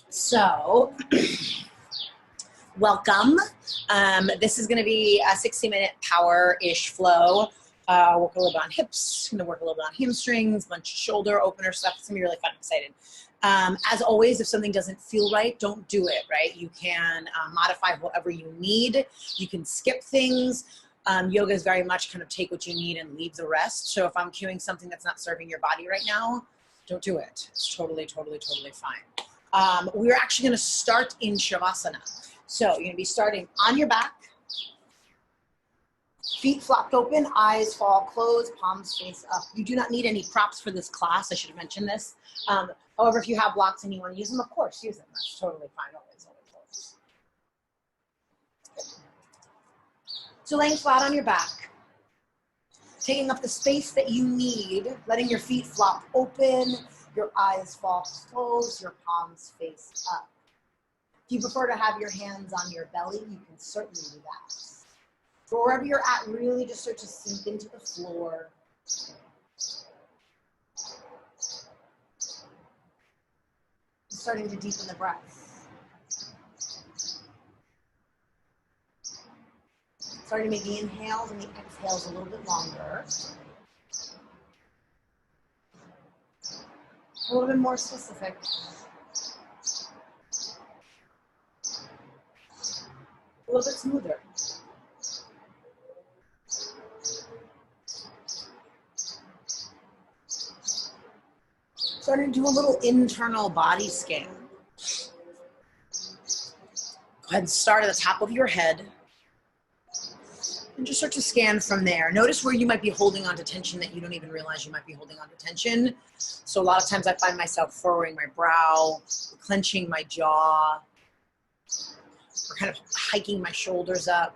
So, welcome. This is going to be a 60-minute power-ish flow. Work a little bit on hips, going to work a little bit on hamstrings, bunch of shoulder opener stuff. It's going to be really fun. I'm excited. As always, if something doesn't feel right, don't do it, right? You can modify whatever you need. You can skip things. Yoga is very much kind of take what you need and leave the rest. So if I'm cueing something that's not serving your body right now, don't do it. It's totally fine. We're actually going to start in Shavasana. So you're going to be starting on your back, feet flopped open, eyes fall closed, palms face up. You do not need any props for this class. I should have mentioned this. However, if you have blocks and you want to use them, of course, use them. That's totally fine. Always. So laying flat on your back, taking up the space that you need, letting your feet flop open, your eyes fall closed, your palms face up. If you prefer to have your hands on your belly, you can certainly do that. But wherever you're at, really just start to sink into the floor. Starting to deepen the breath. Starting to make the inhales and the exhales a little bit longer. A little bit more specific. A little bit smoother. Starting to do a little internal body scan. Go ahead and start at the top of your head. And just start to scan from there. Notice where you might be holding on to tension that you don't even realize you might be holding on to tension. So a lot of times I find myself furrowing my brow, clenching my jaw, or kind of hiking my shoulders up.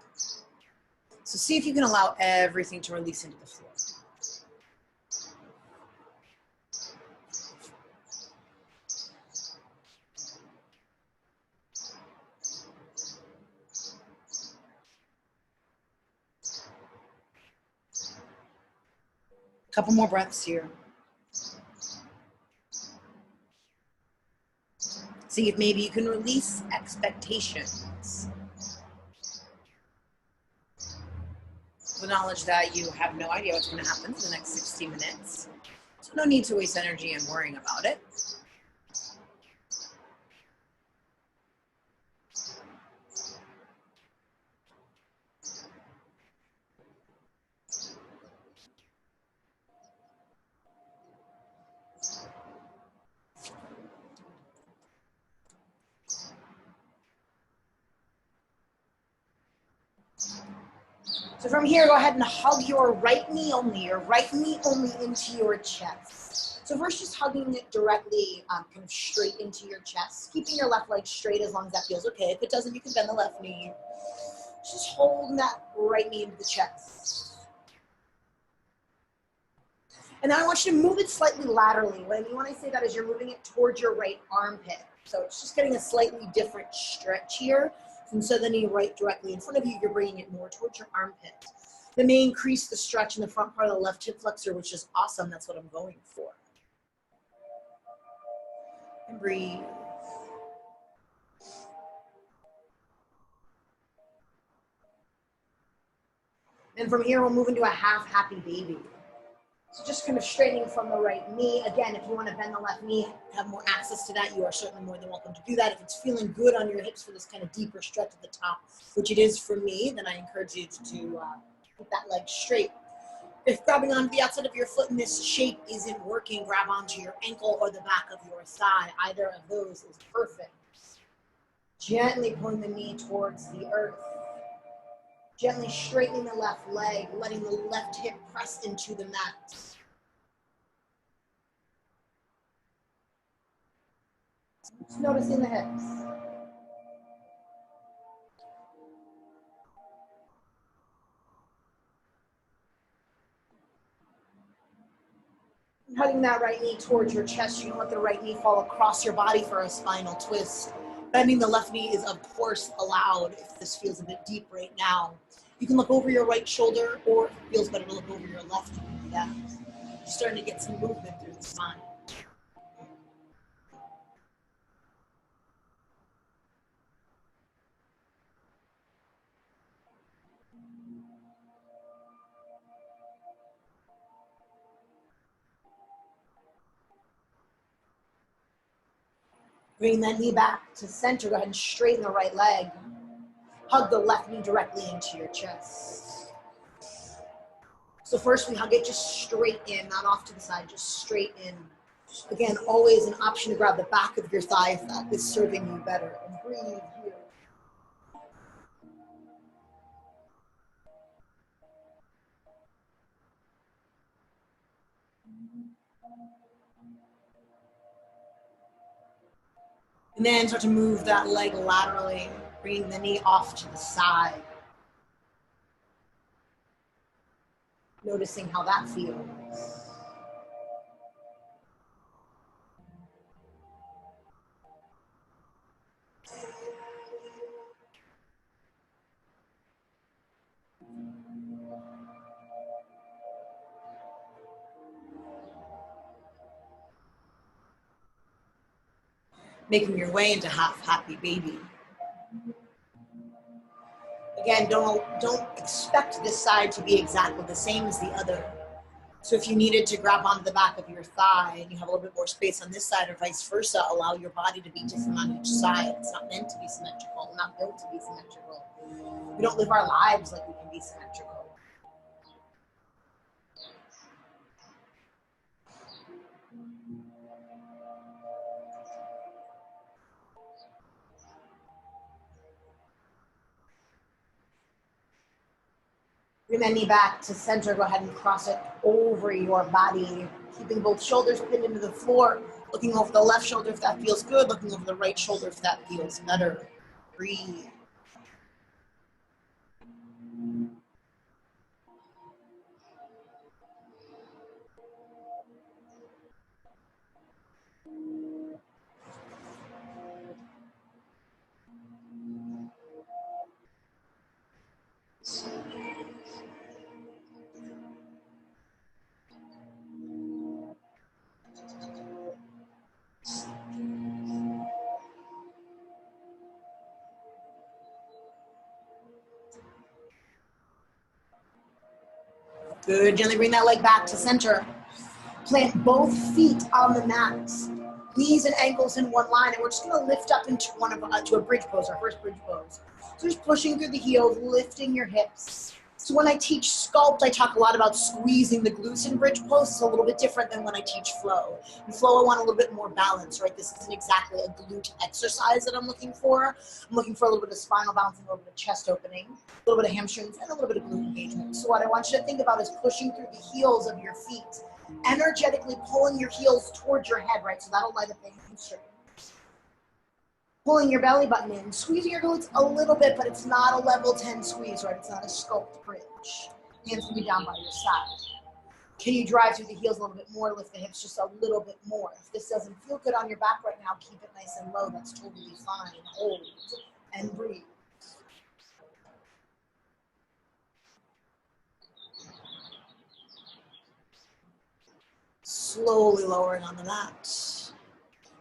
So see if you can allow everything to release into the floor. Couple more breaths here. See if maybe you can release expectations. The knowledge that you have no idea what's going to happen for the next 60 minutes. So no need to waste energy in worrying about it. So from here, go ahead and hug your right knee only into your chest. So first, just hugging it directly kind of straight into your chest, keeping your left leg straight as long as that feels okay. If it doesn't, you can bend the left knee. Just holding that right knee into the chest. And then I want you to move it slightly laterally. What I mean when I say that is you're moving it towards your right armpit. So it's just getting a slightly different stretch here. Instead of the knee right directly in front of you, you're bringing it more towards your armpit. That may increase the stretch in the front part of the left hip flexor, which is awesome. That's what I'm going for. And breathe. And from here, we'll move into a half happy baby. So just kind of straightening from the right knee. Again, if you want to bend the left knee, have more access to that, you are certainly more than welcome to do that. If it's feeling good on your hips for this kind of deeper stretch at the top, which it is for me, then I encourage you to put that leg straight. If grabbing onto the outside of your foot in this shape isn't working, grab onto your ankle or the back of your thigh. Either of those is perfect. Gently pulling the knee towards the earth. Gently straightening the left leg, letting the left hip press into the mat. Just noticing the hips. Hugging that right knee towards your chest. You can let the right knee fall across your body for a spinal twist. Bending the left knee is, of course, allowed if this feels a bit deep right now. You can look over your right shoulder, or if it feels better to look over your left. Yeah. You're starting to get some movement through the spine. Bring that knee back to center. Go ahead and straighten the right leg. Hug the left knee directly into your chest. So first we hug it just straight in, not off to the side, just straight in. Again, always an option to grab the back of your thigh if that is serving you better. And breathe here. And then start to move that leg laterally, bringing the knee off to the side. Noticing how that feels. Making your way into half happy baby. Again, don't expect this side to be exactly the same as the other. So if you needed to grab onto the back of your thigh and you have a little bit more space on this side or vice versa, allow your body to be different on each side. It's not meant to be symmetrical. We're not built to be symmetrical. We don't live our lives like we can be symmetrical. Bring that knee back to center. Go ahead and cross it over your body, keeping both shoulders pinned into the floor, looking over the left shoulder if that feels good, looking over the right shoulder if that feels better. Breathe. Good, gently bring that leg back to center. Plant both feet on the mat. Knees and ankles in one line, and we're just gonna lift up into to a bridge pose, our first bridge pose. So just pushing through the heels, lifting your hips. So when I teach sculpt, I talk a lot about squeezing the glutes in bridge pose. It's a little bit different than when I teach flow. In flow, I want a little bit more balance, right? This isn't exactly a glute exercise that I'm looking for. I'm looking for a little bit of spinal balance, a little bit of chest opening, a little bit of hamstrings, and a little bit of glute engagement. So what I want you to think about is pushing through the heels of your feet, energetically pulling your heels towards your head, right? So that'll light up the hamstring. Pulling your belly button in, squeezing your glutes a little bit, but it's not a level 10 squeeze, right? It's not a sculpt bridge. Hands can be down by your side. Can you drive through the heels a little bit more, lift the hips just a little bit more? If this doesn't feel good on your back right now, keep it nice and low. That's totally fine. Hold and breathe. Slowly lowering on the mat.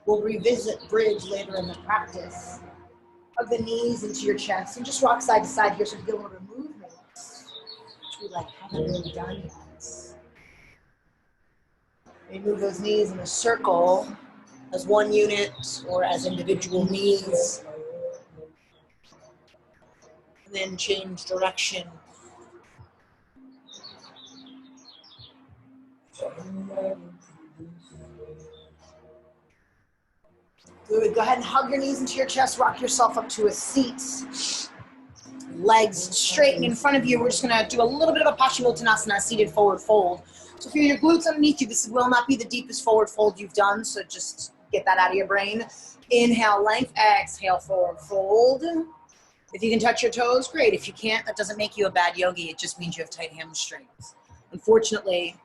We'll revisit bridge later in the practice. Hug the knees into your chest and just rock side to side here so you get a little bit of movement, which we haven't really done yet. Maybe move those knees in a circle as one unit or as individual knees. And then change direction. Good, go ahead and hug your knees into your chest, rock yourself up to a seat. Legs straighten in front of you. We're just gonna do a little bit of a Paschimottanasana, seated forward fold. So feel your glutes underneath you. This will not be the deepest forward fold you've done, so just get that out of your brain. Inhale, length, exhale, forward fold. If you can touch your toes, great. If you can't, that doesn't make you a bad yogi. It just means you have tight hamstrings. Unfortunately,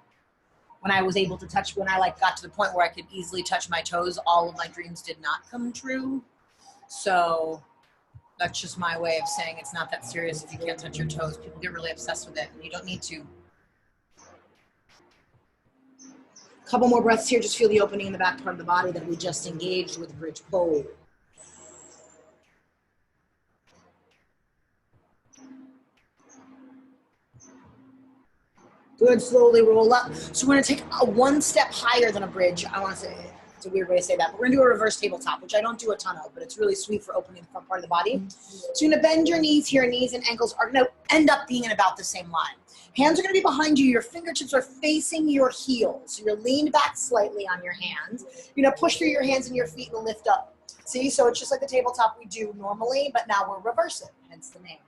when I was able to touch, when I got to the point where I could easily touch my toes, all of my dreams did not come true. So that's just my way of saying it's not that serious if you can't touch your toes. People get really obsessed with it, and you don't need to. A couple more breaths here. Just feel the opening in the back part of the body that we just engaged with bridge pose. Good, slowly roll up. So we're gonna take one step higher than a bridge. I wanna say, it's a weird way to say that, but we're gonna do a reverse tabletop, which I don't do a ton of, but it's really sweet for opening the front part of the body. So you're gonna bend your knees here. Knees and ankles are gonna end up being in about the same line. Hands are gonna be behind you. Your fingertips are facing your heels. So you're leaned back slightly on your hands. You're gonna push through your hands and your feet and lift up. See, so it's just like the tabletop we do normally, but now we're reversing, hence the name.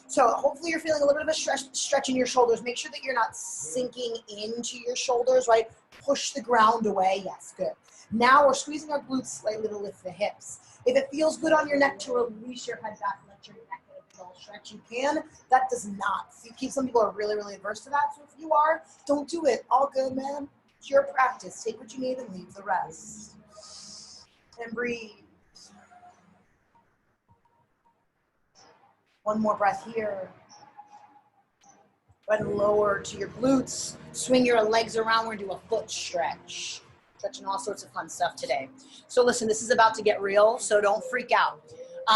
So hopefully you're feeling a little bit of a stretch in your shoulders. Make sure that you're not sinking into your shoulders, right? Push the ground away. Yes, good. Now we're squeezing our glutes slightly to lift the hips. If it feels good on your neck to release your head back, let your neck get a little stretch, you can. That does not. Some people are really, really adverse to that. So if you are, don't do it. All good, man. It's your practice. Take what you need and leave the rest. And breathe. One more breath here. Go ahead and lower to your glutes. Swing your legs around. We're going to do a foot stretch. Stretching all sorts of fun stuff today. So listen, this is about to get real, so don't freak out.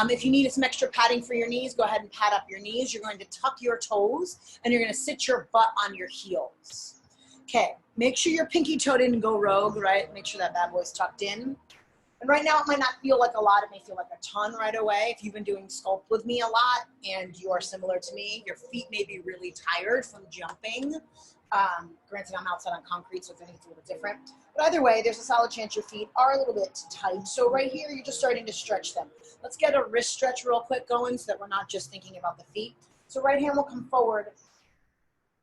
If you need some extra padding for your knees, go ahead and pad up your knees. You're going to tuck your toes, and you're going to sit your butt on your heels. Okay, make sure your pinky toe didn't go rogue, right? Make sure that bad boy's tucked in. And right now, it might not feel like a lot. It may feel like a ton right away. If you've been doing sculpt with me a lot and you are similar to me, your feet may be really tired from jumping. Granted, I'm outside on concrete, so I think it's a little different. But either way, there's a solid chance your feet are a little bit tight. So right here, you're just starting to stretch them. Let's get a wrist stretch real quick going so that we're not just thinking about the feet. So right hand will come forward.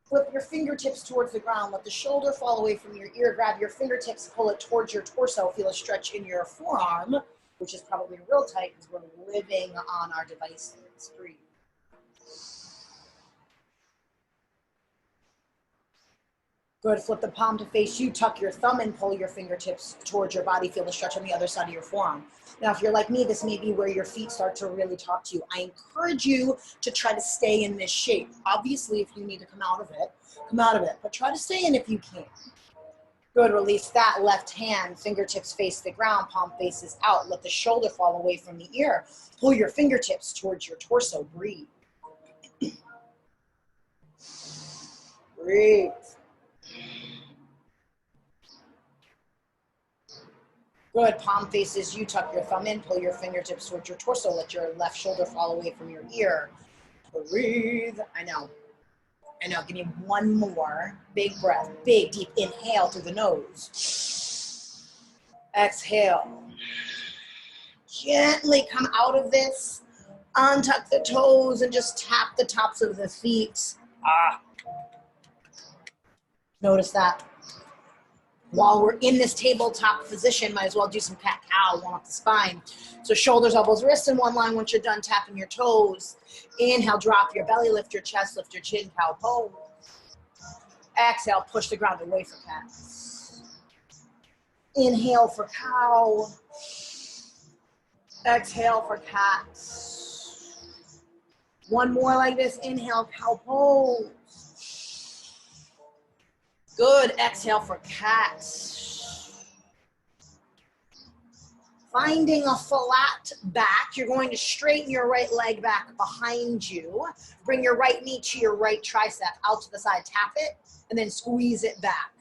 Flip your fingertips towards the ground. Let the shoulder fall away from your ear. Grab your fingertips, pull it towards your torso. Feel a stretch in your forearm, which is probably real tight because we're living on our devices. Breathe. Good. Flip the palm to face you. Tuck your thumb and pull your fingertips towards your body. Feel the stretch on the other side of your forearm. Now, if you're like me, this may be where your feet start to really talk to you. I encourage you to try to stay in this shape. Obviously, if you need to come out of it, come out of it. But try to stay in if you can. Good. Release that left hand. Fingertips face the ground. Palm faces out. Let the shoulder fall away from the ear. Pull your fingertips towards your torso. Breathe. Breathe. Good. Palm faces you. Tuck your thumb in. Pull your fingertips towards your torso. Let your left shoulder fall away from your ear. Breathe. I know. Give me one more. Big breath. Big, deep inhale through the nose. Exhale. Gently come out of this. Untuck the toes and just tap the tops of the feet. Notice that. While we're in this tabletop position, might as well do some cat-cow, warm up the spine. So shoulders, elbows, wrists in one line once you're done tapping your toes. Inhale, drop your belly, lift your chest, lift your chin, cow pose. Exhale, push the ground away for cat. Inhale for cow. Exhale for cat. One more like this. Inhale, cow pose. Good. Exhale for cat. Finding a flat back, you're going to straighten your right leg back behind you. Bring your right knee to your right tricep out to the side. Tap it and then squeeze it back.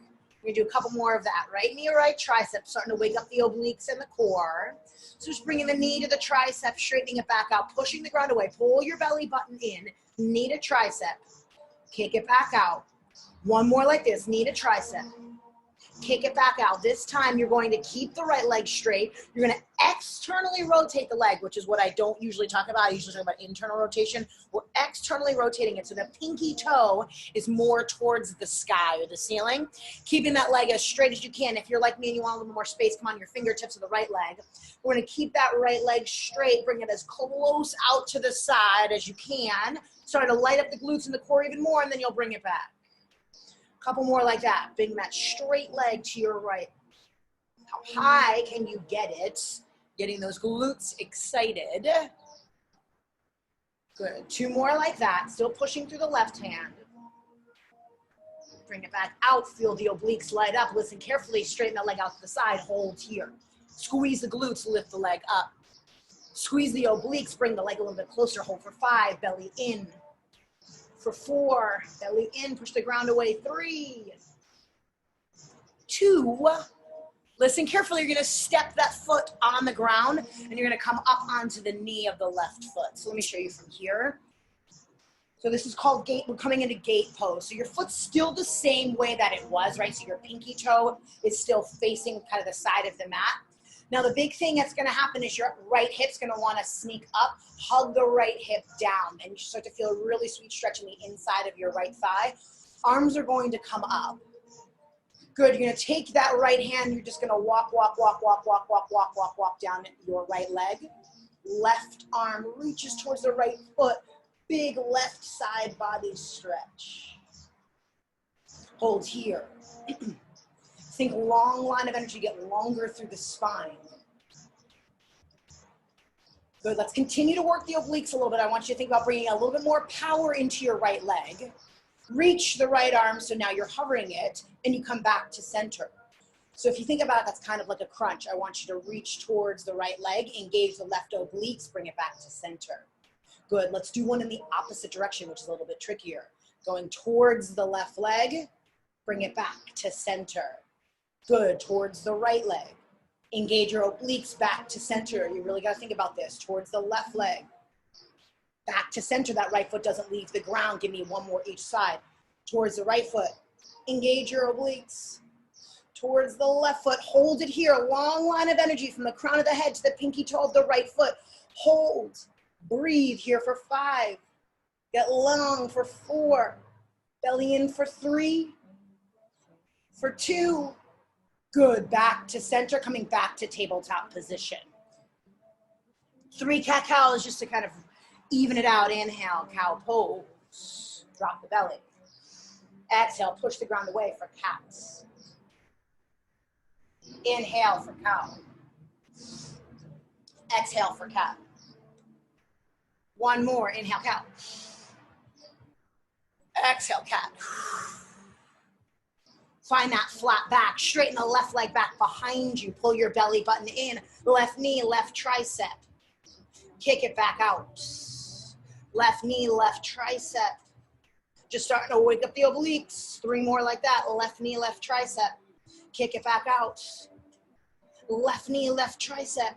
We're going to do a couple more of that. Right knee, right tricep, starting to wake up the obliques and the core. So just bringing the knee to the tricep, straightening it back out, pushing the ground away. Pull your belly button in, knee to tricep. Kick it back out. One more like this, knee to tricep. Kick it back out. This time you're going to keep the right leg straight. You're going to externally rotate the leg, which is what I don't usually talk about. I usually talk about internal rotation. We're externally rotating it so the pinky toe is more towards the sky or the ceiling. Keeping that leg as straight as you can. If you're like me and you want a little more space, come on your fingertips of the right leg. We're going to keep that right leg straight. Bring it as close out to the side as you can. Start to light up the glutes and the core even more, and then you'll bring it back. Couple more like that. Bring that straight leg to your right. How high can you get it? Getting those glutes excited. Good. Two more like that. Still pushing through the left hand. Bring it back out. Feel the obliques light up. Listen carefully. Straighten the leg out to the side. Hold here. Squeeze the glutes. Lift the leg up. Squeeze the obliques. Bring the leg a little bit closer. Hold for 5. Belly in. For 4, belly in, push the ground away. 3, 2, Listen carefully, you're gonna step that foot on the ground and you're gonna come up onto the knee of the left foot. So let me show you from here. So this is called gate, we're coming into gate pose. So your foot's still the same way that it was, right? So your pinky toe is still facing kind of the side of the mat. Now the big thing that's gonna happen is your right hip's gonna wanna sneak up, hug the right hip down, and you start to feel a really sweet stretch in the inside of your right thigh. Arms are going to come up. Good, you're gonna take that right hand, you're just gonna walk down your right leg. Left arm reaches towards the right foot. Big left side body stretch. Hold here. Think long line of energy, get longer through the spine. Good, let's continue to work the obliques a little bit. I want you to think about bringing a little bit more power into your right leg. Reach the right arm, so now you're hovering it, and you come back to center. So if you think about it, that's kind of like a crunch. I want you to reach towards the right leg, engage the left obliques, bring it back to center. Good, let's do one in the opposite direction, which is a little bit trickier. Going towards the left leg, bring it back to center. Good, towards the right leg. Engage your obliques back to center. You really gotta think about this. Towards the left leg, back to center. That right foot doesn't leave the ground. Give me one more each side. Towards the right foot, engage your obliques. Towards the left foot, hold it here. A long line of energy from the crown of the head to the pinky toe of the right foot. Hold. Breathe here for 5. Get long for 4. Belly in for 3. For 2. Good. Back to center, coming back to tabletop position. 3 cat-cow is just to kind of even it out. Inhale, cow pose. Drop the belly. Exhale, push the ground away for cats. Inhale for cow. Exhale for cat. One more, inhale, cow. Exhale, cat. Find that flat back. Straighten the left leg back behind you. Pull your belly button in. Left knee, left tricep. Kick it back out. Left knee, left tricep. Just starting to wake up the obliques. 3 more like that. Left knee, left tricep. Kick it back out. Left knee, left tricep.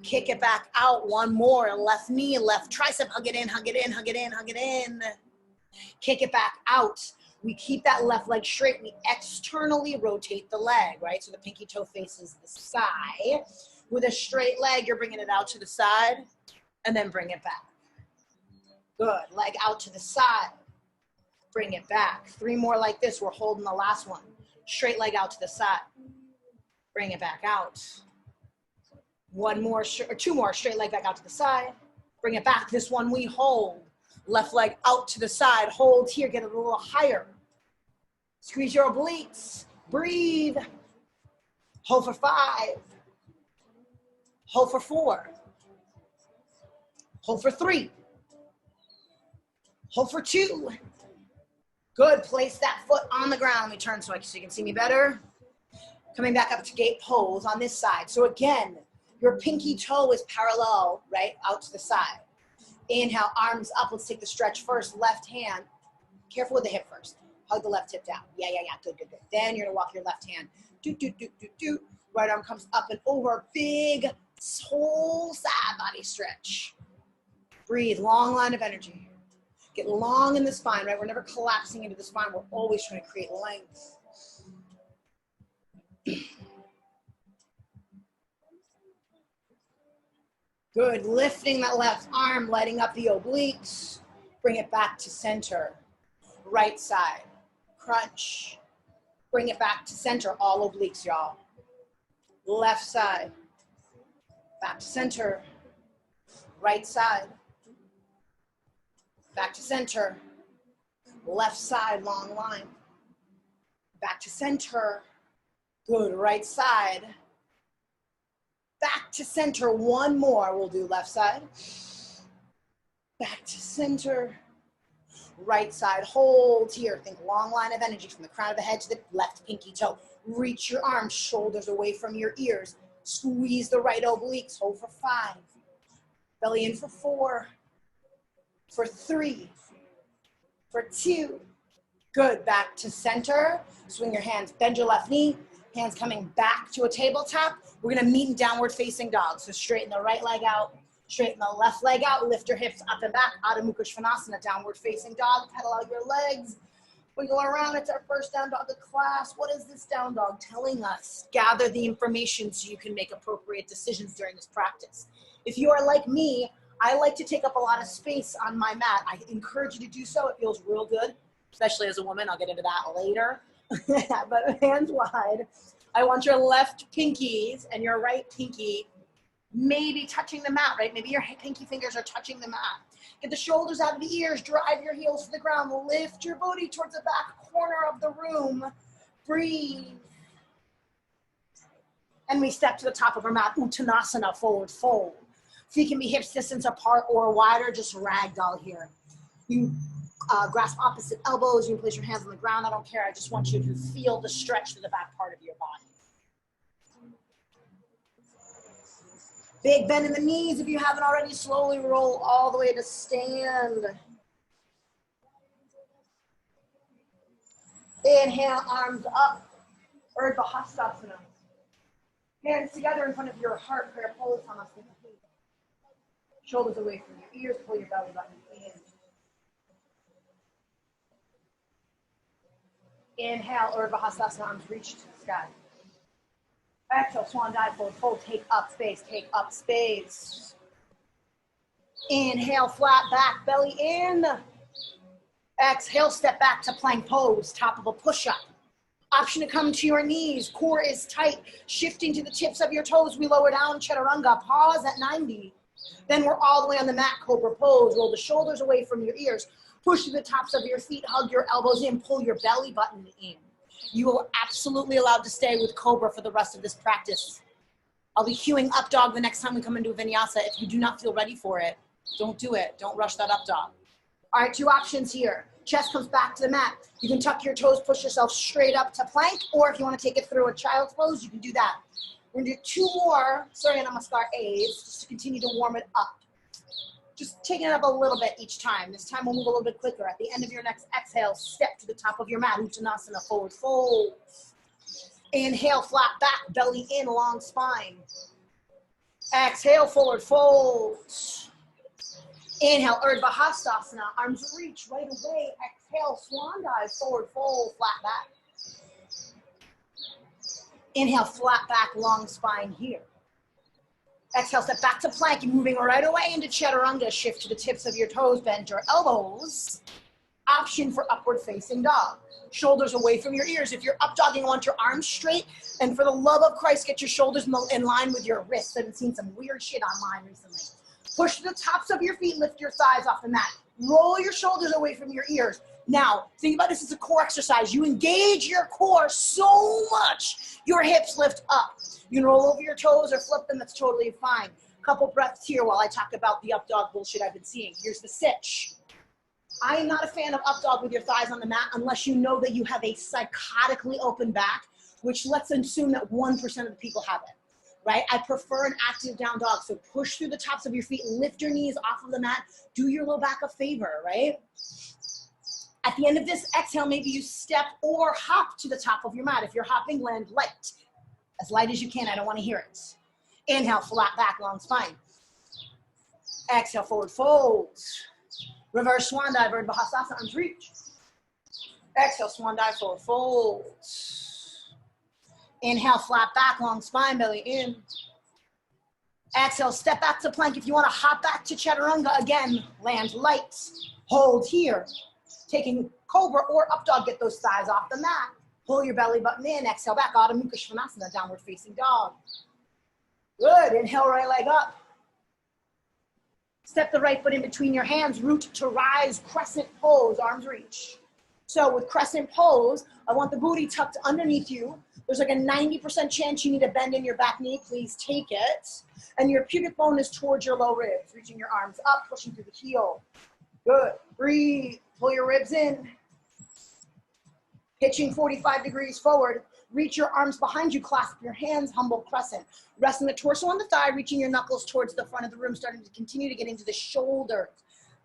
Kick it back out. 1 more. Left knee, left tricep. Hug it in, hug it in, hug it in, hug it in. Kick it back out. We keep that left leg straight. We externally rotate the leg, right? So the pinky toe faces the side. With a straight leg, you're bringing it out to the side and then bring it back. Good. Leg out to the side. Bring it back. 3 more like this. We're holding the last one. Straight leg out to the side. Bring it back out. 1 more, or 2 more. Straight leg back out to the side. Bring it back. This one we hold. Left leg out to the side. Hold here. Get it a little higher. Squeeze your obliques. Breathe. Hold for 5. Hold for 4. Hold for 3. Hold for 2. Good. Place that foot on the ground. Let me turn so you can see me better. Coming back up to gate pose on this side. So again, your pinky toe is parallel, right, out to the side. Inhale, arms up. Let's take the stretch first. Left hand. Careful with the hip first. Hug the left hip down. Yeah. Good. Then you're going to walk your left hand. Do. Right arm comes up and over. Big whole side body stretch. Breathe. Long line of energy. Get long in the spine, right? We're never collapsing into the spine. We're always trying to create length. Good. Lifting that left arm, letting up the obliques. Bring it back to center. Right side. Crunch. Bring it back to center. All obliques, y'all. Left side. Back to center. Right side. Back to center. Left side, long line. Back to center. Good. Right side. Back to center. 1 more. We'll do left side. Back to center. Right side. Hold here. Think long line of energy from the crown of the head to the left pinky toe. Reach your arms, shoulders away from your ears. Squeeze the right obliques. Hold for 5. Belly in for 4. For 3. For 2. Good. Back to center. Swing your hands. Bend your left knee. Hands coming back to a table tap. We're gonna meet in downward facing dog. So straighten the right leg out, straighten the left leg out, lift your hips up and back, Adho Mukha Svanasana, downward facing dog, pedal out your legs. We go around, it's our first down dog of class. What is this down dog telling us? Gather the information so you can make appropriate decisions during this practice. If you are like me, I like to take up a lot of space on my mat. I encourage you to do so. It feels real good, especially as a woman. I'll get into that later. But hands wide. I want your left pinkies and your right pinky maybe touching the mat, right? Maybe your pinky fingers are touching the mat. Get the shoulders out of the ears, drive your heels to the ground, lift your booty towards the back corner of the room. Breathe. And we step to the top of our mat, Uttanasana, forward fold. Feet can be hips distance apart or wider, just ragdoll here. You grasp opposite elbows, you can place your hands on the ground, I don't care, I just want you to feel the stretch to the back part of your body. Big bend in the knees if you haven't already, slowly roll all the way to stand. Inhale, arms up, Urdhva Hastasana. Hands together in front of your heart, prayer pose, Hamasana. Shoulders away from your ears, pull your belly button in. Inhale, Urdhva Hastasana, arms reach to the sky. Exhale, swan dive, forward fold, take up space, take up space. Inhale, flat back, belly in. Exhale, step back to plank pose, top of a push-up. Option to come to your knees, core is tight, shifting to the tips of your toes, we lower down, chaturanga, pause at 90. Then we're all the way on the mat, cobra pose, roll the shoulders away from your ears, push to the tops of your feet, hug your elbows in, pull your belly button in. You are absolutely allowed to stay with cobra for the rest of this practice. I'll be cueing up dog the next time we come into a vinyasa. If you do not feel ready for it, don't do it. Don't rush that up dog. All right, two options here. Chest comes back to the mat. You can tuck your toes, push yourself straight up to plank, or if you want to take it through a child's pose, you can do that. We're gonna do two more Surya Namaskar A's just to continue to warm it up. Just taking it up a little bit each time. This time we'll move a little bit quicker. At the end of your next exhale, step to the top of your mat, Uttanasana, forward fold. Inhale, flat back, belly in, long spine. Exhale, forward fold. Inhale, Urdhva Hastasana, arms reach right away. Exhale, swan dive, forward fold, flat back. Inhale, flat back, long spine here. Exhale, step back to plank. You're moving right away into chaturanga. Shift to the tips of your toes, bend your elbows. Option for upward facing dog. Shoulders away from your ears. If you're up dogging, want your arms straight. And for the love of Christ, get your shoulders in line with your wrists. I've seen some weird shit online recently. Push to the tops of your feet, lift your thighs off the mat. Roll your shoulders away from your ears. Now, think about this as a core exercise. You engage your core so much, your hips lift up. You can roll over your toes or flip them, that's totally fine. Couple breaths here while I talk about the up dog bullshit I've been seeing. Here's the sitch. I am not a fan of up dog with your thighs on the mat unless you know that you have a psychotically open back, which let's assume that 1% of the people have it. Right? I prefer an active down dog. So push through the tops of your feet, lift your knees off of the mat, do your low back a favor, right? At the end of this exhale, maybe you step or hop to the top of your mat. If you're hopping, land light. As light as you can, I don't want to hear it. Inhale, flat back, long spine. Exhale, forward fold. Reverse swan dive, Urdhva Hastasana, arms reach. Exhale, swan dive, forward fold. Inhale, flat back, long spine, belly in. Exhale, step back to plank. If you want to hop back to chaturanga, again, land light. Hold here. Taking cobra or up dog, get those thighs off the mat. Pull your belly button in. Exhale back, Adho Mukha Svanasana, downward facing dog. Good, inhale, right leg up. Step the right foot in between your hands, root to rise, crescent pose, arms reach. So with crescent pose, I want the booty tucked underneath you. There's like a 90% chance you need to bend in your back knee. Please take it. And your pubic bone is towards your low ribs. Reaching your arms up, pushing through the heel. Good. Breathe. Pull your ribs in. Pitching 45 degrees forward. Reach your arms behind you. Clasp your hands. Humble crescent. Resting the torso on the thigh. Reaching your knuckles towards the front of the room. Starting to continue to get into the shoulders.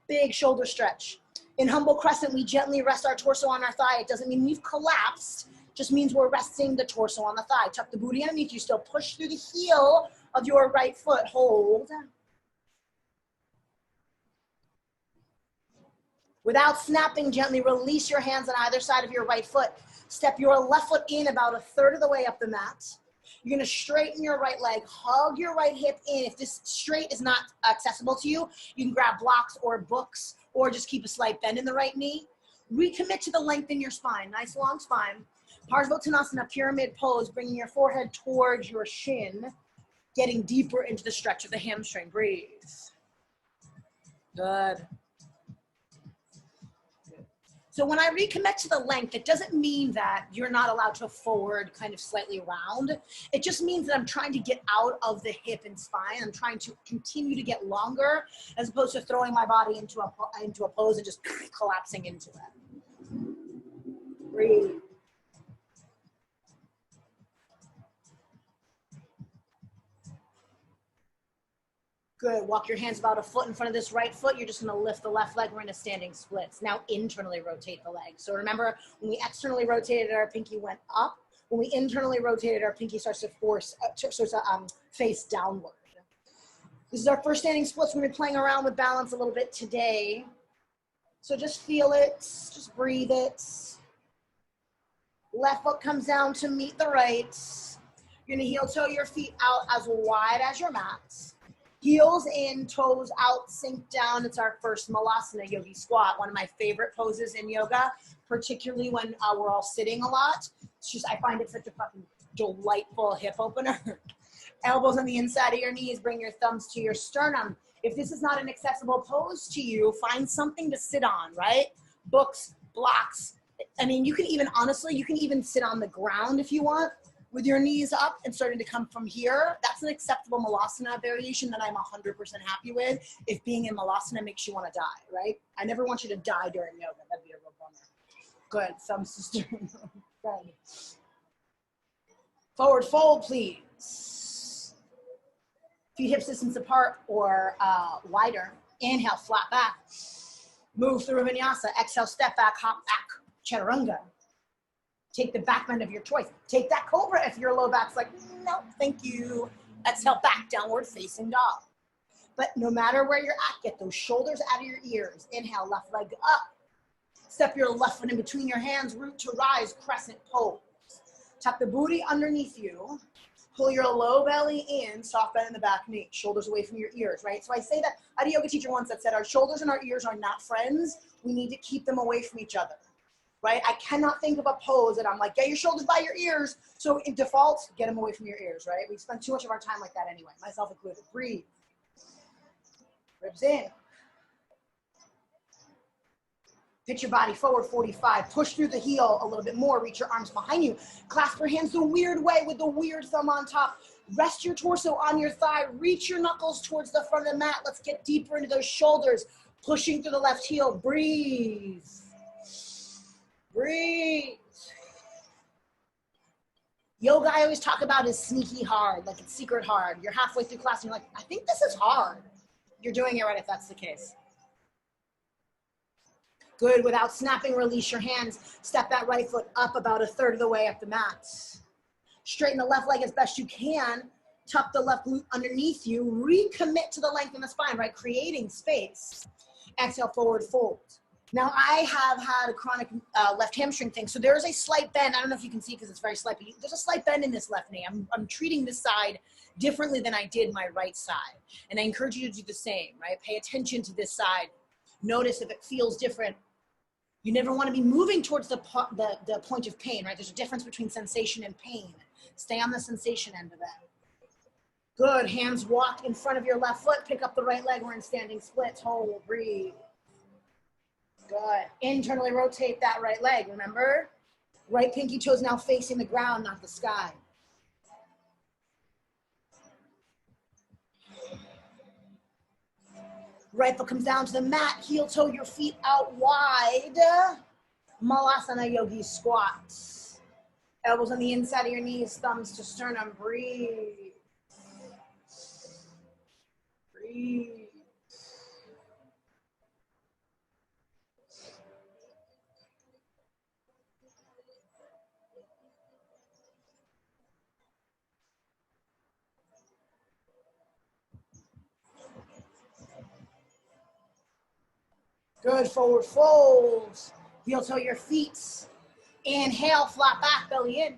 Big shoulder stretch. In humble crescent, we gently rest our torso on our thigh. It doesn't mean we've collapsed. Just means we're resting the torso on the thigh. Tuck the booty underneath you. Still push through the heel of your right foot. Hold. Without snapping, gently release your hands on either side of your right foot. Step your left foot in about a third of the way up the mat. You're gonna straighten your right leg, hug your right hip in. If this straight is not accessible to you, you can grab blocks or books or just keep a slight bend in the right knee. Recommit to the length in your spine, nice long spine. Parsvottanasana, pyramid pose, bringing your forehead towards your shin, getting deeper into the stretch of the hamstring. Breathe. Good. So when I recommit to the length, it doesn't mean that you're not allowed to forward kind of slightly round. It just means that I'm trying to get out of the hip and spine. I'm trying to continue to get longer as opposed to throwing my body into a pose and just collapsing into it. Breathe. Good. Walk your hands about a foot in front of this right foot. You're just going to lift the left leg. We're in a standing splits. Now internally rotate the leg. So remember, when we externally rotated, our pinky went up. When we internally rotated, our pinky starts to face downward. This is our first standing splits. We're going to be playing around with balance a little bit today. So just feel it. Just breathe it. Left foot comes down to meet the right. You're going to heel toe your feet out as wide as your mat. Heels in, toes out, sink down. It's our first Malasana Yogi Squat, one of my favorite poses in yoga, particularly when we're all sitting a lot. It's just, I find it such a fucking delightful hip opener. Elbows on the inside of your knees, bring your thumbs to your sternum. If this is not an accessible pose to you, find something to sit on, right? Books, blocks. I mean, you can even, honestly, you can even sit on the ground if you want, with your knees up and starting to come from here. That's an acceptable Malasana variation that I'm 100% happy with. If being in Malasana makes you want to die, right? I never want you to die during yoga. That'd be a real bummer. Good, some sister. Good. Forward fold, please. Feet hips distance apart or wider. Inhale, flat back. Move through Vinyasa. Exhale, step back, hop back. Chaturanga. Take the back bend of your choice. Take that cobra if your low back's like, no, thank you. Exhale, back, downward facing dog. But no matter where you're at, get those shoulders out of your ears. Inhale, left leg up. Step your left foot in between your hands, root to rise, crescent pose. Tuck the booty underneath you. Pull your low belly in, soft bend in the back knee, shoulders away from your ears, right? So I say that, I had a yoga teacher once that said our shoulders and our ears are not friends. We need to keep them away from each other. Right? I cannot think of a pose that I'm like, get your shoulders by your ears. So in default, get them away from your ears, right? We spend too much of our time like that anyway, myself included. Breathe. Ribs in. Pitch your body forward 45. Push through the heel a little bit more. Reach your arms behind you. Clasp your hands the weird way with the weird thumb on top. Rest your torso on your thigh. Reach your knuckles towards the front of the mat. Let's get deeper into those shoulders. Pushing through the left heel. Breathe. Breathe. Yoga I always talk about is sneaky hard, like it's secret hard. You're halfway through class and you're like, I think this is hard. You're doing it right if that's the case. Good, without snapping, release your hands. Step that right foot up about a third of the way up the mat. Straighten the left leg as best you can. Tuck the left glute underneath you. Recommit to the length in the spine, right? Creating space. Exhale, forward fold. Now, I have had a chronic left hamstring thing, so there is a slight bend. I don't know if you can see because it's very slight, but there's a slight bend in this left knee. I'm treating this side differently than I did my right side, and I encourage you to do the same, right? Pay attention to this side. Notice if it feels different. You never want to be moving towards the point of pain, right? There's a difference between sensation and pain. Stay on the sensation end of it. Good, hands walk in front of your left foot. Pick up the right leg. We're in standing splits. Hold, breathe. Good. Internally rotate that right leg, remember? Right pinky toes now facing the ground, not the sky. Right foot comes down to the mat, heel toe your feet out wide. Malasana Yogi Squat. Elbows on the inside of your knees, thumbs to sternum. Breathe. Breathe. Good, forward folds. Heel toe your feet. Inhale, flat back, belly in.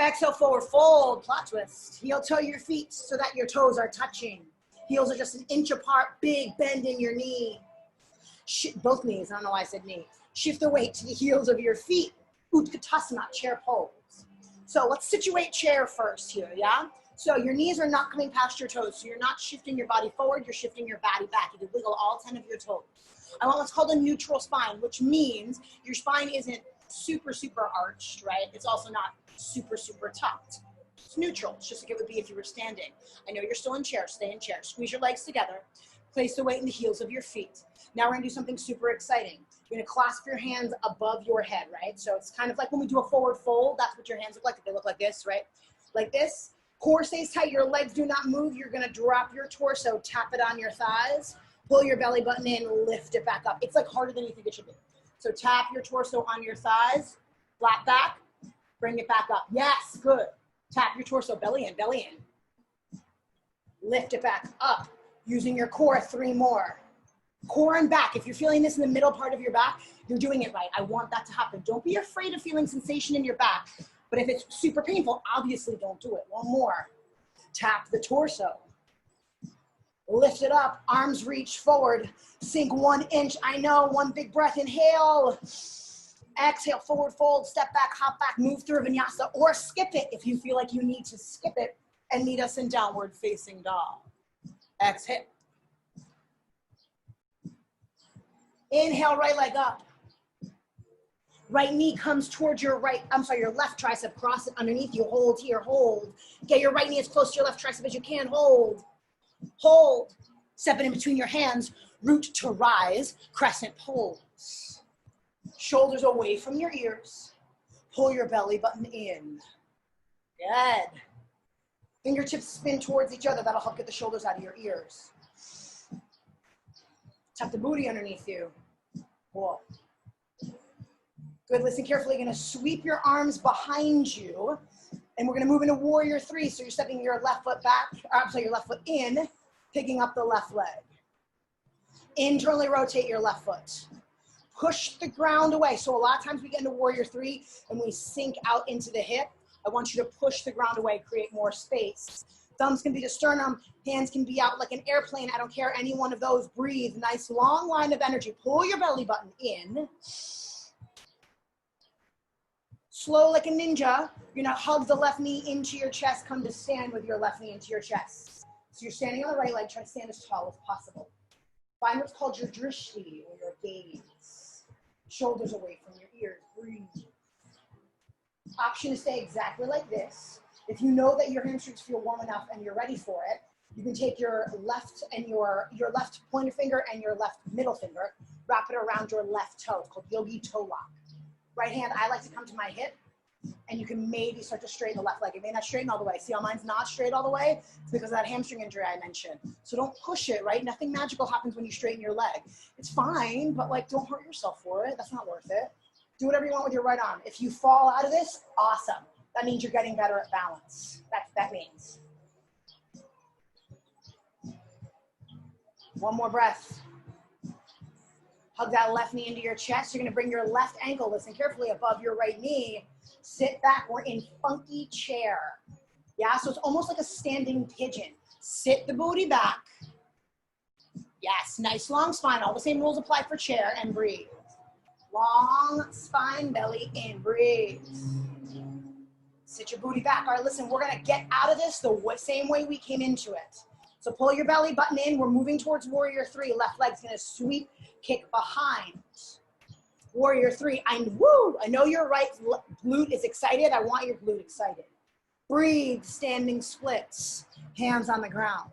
Exhale, forward fold, plot twist. Heel toe your feet so that your toes are touching. Heels are just an inch apart, big bend in your knee. Both knees, I don't know why I said knee. Shift the weight to the heels of your feet. Utkatasana, chair pose. So let's situate chair first here, yeah? So your knees are not coming past your toes, so you're not shifting your body forward, you're shifting your body back. You can wiggle all 10 of your toes. I want what's called a neutral spine, which means your spine isn't super, super arched, right? It's also not super, super tucked. It's neutral. It's just like it would be if you were standing. I know you're still in chair. Stay in chair. Squeeze your legs together. Place the weight in the heels of your feet. Now we're going to do something super exciting. You're going to clasp your hands above your head, right? So it's kind of like when we do a forward fold. That's what your hands look like. They look like this, right? Like this. Core stays tight. Your legs do not move. You're going to drop your torso. Tap it on your thighs. Pull your belly button in. Lift it back up. It's like harder than you think it should be. So tap your torso on your thighs. Flat back. Bring it back up. Yes, good. Tap your torso, belly in, belly in. Lift it back up. Using your core, 3 more. Core and back. If you're feeling this in the middle part of your back, you're doing it right. I want that to happen. Don't be afraid of feeling sensation in your back. But if it's super painful, obviously don't do it. 1 more. Tap the torso. Lift it up. Arms reach forward. Sink 1 inch. I know. 1 big breath. Inhale. Exhale, forward fold, step back, hop back, move through vinyasa, or skip it if you feel like you need to skip it and meet us in downward facing dog. Exhale. Inhale, right leg up. Right knee comes towards your your left tricep, cross it underneath you, hold here, hold. Get your right knee as close to your left tricep as you can, hold. Hold. Step it in between your hands, root to rise, crescent pose. Shoulders away from your ears. Pull your belly button in. Good. Fingertips spin towards each other. That'll help get the shoulders out of your ears. Tuck the booty underneath you. Cool. Good, listen carefully. You're gonna sweep your arms behind you, and we're gonna move into warrior 3. So you're stepping your left foot back, your left foot in, picking up the left leg. Internally rotate your left foot. Push the ground away. So a lot of times we get into warrior 3 and we sink out into the hip. I want you to push the ground away, create more space. Thumbs can be to sternum, hands can be out like an airplane. I don't care, any one of those. Breathe, nice long line of energy. Pull your belly button in. Slow like a ninja. You're gonna hug the left knee into your chest. Come to stand with your left knee into your chest. So you're standing on the right leg, try to stand as tall as possible. Find what's called your drishti, or your gaze. Shoulders away from your ears, breathe. Option to stay exactly like this. If you know that your hamstrings feel warm enough and you're ready for it, you can take your left and your left pointer finger and your left middle finger, wrap it around your left toe. It's called yogi toe lock. Right hand, I like to come to my hip, and you can maybe start to straighten the left leg. It may not straighten all the way. See how mine's not straight all the way? It's because of that hamstring injury I mentioned. So don't push it, right? Nothing magical happens when you straighten your leg. It's fine, but like, don't hurt yourself for it. That's not worth it. Do whatever you want with your right arm. If you fall out of this, awesome. That means you're getting better at balance. That means. 1 more breath. Hug that left knee into your chest. You're gonna bring your left ankle, listen carefully, above your right knee. Sit back, we're in funky chair. Yeah, so it's almost like a standing pigeon. Sit the booty back. Yes, nice long spine. All the same rules apply for chair, and breathe. Long spine, belly in, breathe. Sit your booty back. All right, listen, we're gonna get out of this the same way we came into it. So pull your belly button in. We're moving towards warrior 3. Left leg's gonna sweep, kick behind. Warrior 3, I know your right glute is excited. I want your glute excited. Breathe, standing splits, hands on the ground.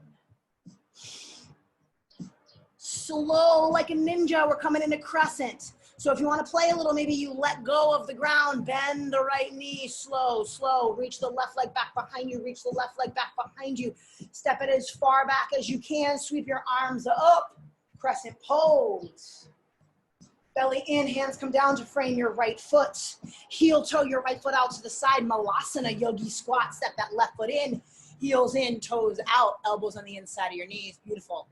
Slow like a ninja, we're coming into crescent. So if you want to play a little, maybe you let go of the ground, bend the right knee, slow, slow. Reach the left leg back behind you, reach the left leg back behind you. Step it as far back as you can, sweep your arms up, crescent pose. Belly in, hands come down to frame your right foot. Heel toe your right foot out to the side, Malasana, yogi squat. Step that left foot in, heels in, toes out, elbows on the inside of your knees. Beautiful.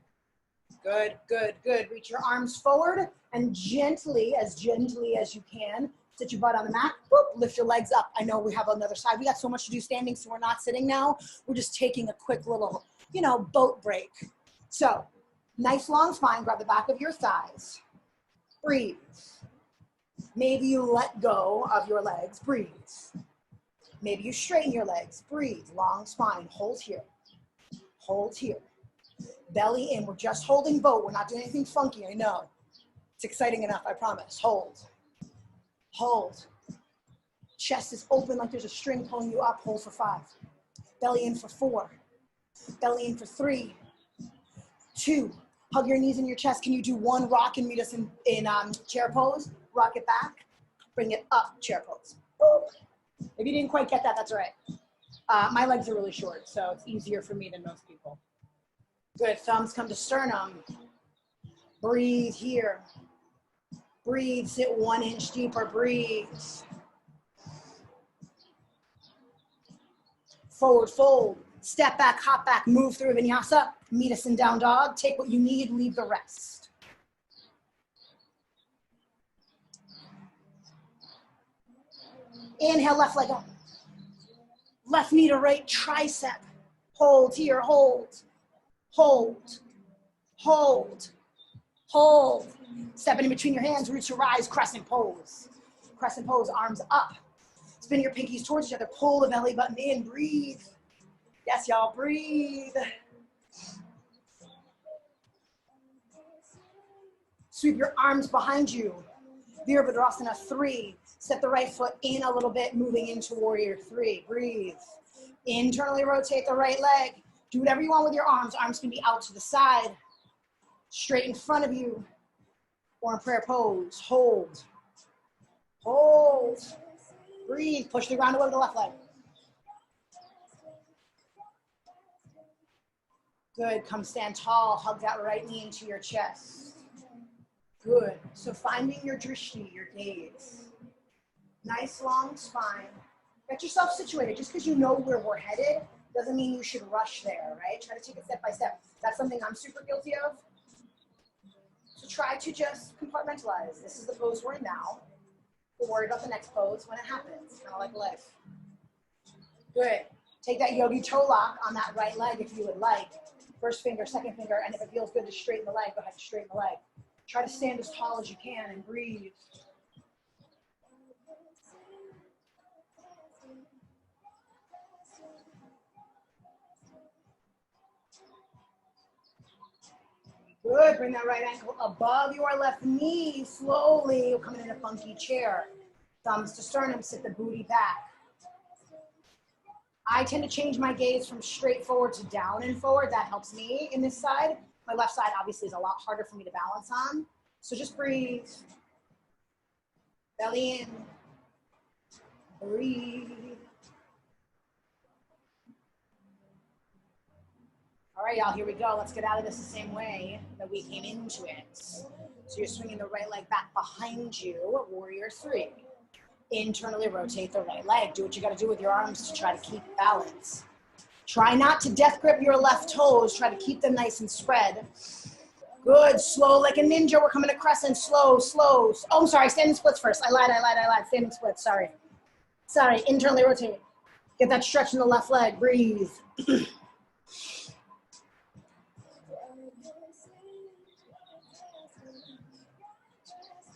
Good, good, good. Reach your arms forward and gently as you can, sit your butt on the mat. Whoop, lift your legs up. I know we have another side. We got so much to do standing, so we're not sitting now. We're just taking a quick little, boat break. So, nice long spine. Grab the back of your thighs. Breathe. Maybe you let go of your legs. Breathe. Maybe you straighten your legs. Breathe. Long spine. Hold here. Hold here. Belly in. We're just holding boat. We're not doing anything funky. I know. It's exciting enough, I promise. Hold. Hold. Chest is open like there's a string pulling you up. Hold for 5. Belly in for 4. Belly in for 3. 2. Hug your knees in your chest. Can you do 1 rock and meet us in chair pose? Rock it back. Bring it up, chair pose. Boop. If you didn't quite get that, that's all right. My legs are really short, so it's easier for me than most people. Good. Thumbs come to sternum. Breathe here. Breathe. Sit 1 inch deeper. Breathe. Forward fold. Step back, hop back, move through vinyasa. Meet us in down dog. Take what you need, leave the rest. Inhale, left leg up. Left knee to right tricep. Hold here, hold. Hold. Hold. Hold. Step in between your hands, roots to rise, crescent pose. Crescent pose, arms up. Spin your pinkies towards each other. Pull the belly button in, breathe. Yes, y'all, breathe. Sweep your arms behind you. Virabhadrasana 3. Step the right foot in a little bit, moving into warrior 3. Breathe. Internally rotate the right leg. Do whatever you want with your arms. Arms can be out to the side, straight in front of you, or in prayer pose. Hold. Hold. Breathe. Push the ground away with the left leg. Good. Come stand tall. Hug that right knee into your chest. Good. So finding your drishti, your gaze. Nice long spine. Get yourself situated. Just because you know where we're headed doesn't mean you should rush there, right? Try to take it step by step. That's something I'm super guilty of. So try to just compartmentalize. This is the pose we're in now. We'll worry about the next pose when it happens, kind of like life. Good. Take that yogi toe lock on that right leg if you would like. First finger, second finger, and if it feels good to straighten the leg, go ahead and straighten the leg. Try to stand as tall as you can and breathe. Good, bring that right ankle above your left knee. Slowly, you'll come in a funky chair. Thumbs to sternum, sit the booty back. I tend to change my gaze from straight forward to down and forward. That helps me in this side. My left side obviously is a lot harder for me to balance on. So just breathe. Belly in. Breathe. All right, y'all, here we go. Let's get out of this the same way that we came into it. So you're swinging the right leg back behind you, warrior 3. Internally rotate the right leg. Do what you got to do with your arms to try to keep balance. Try not to death grip your left toes. Try to keep them nice and spread. Good, slow like a ninja. We're coming to crescent, slow, slow. Oh, I'm sorry, standing splits first. I lied. Standing splits, sorry. Sorry, internally rotate. Get that stretch in the left leg, breathe.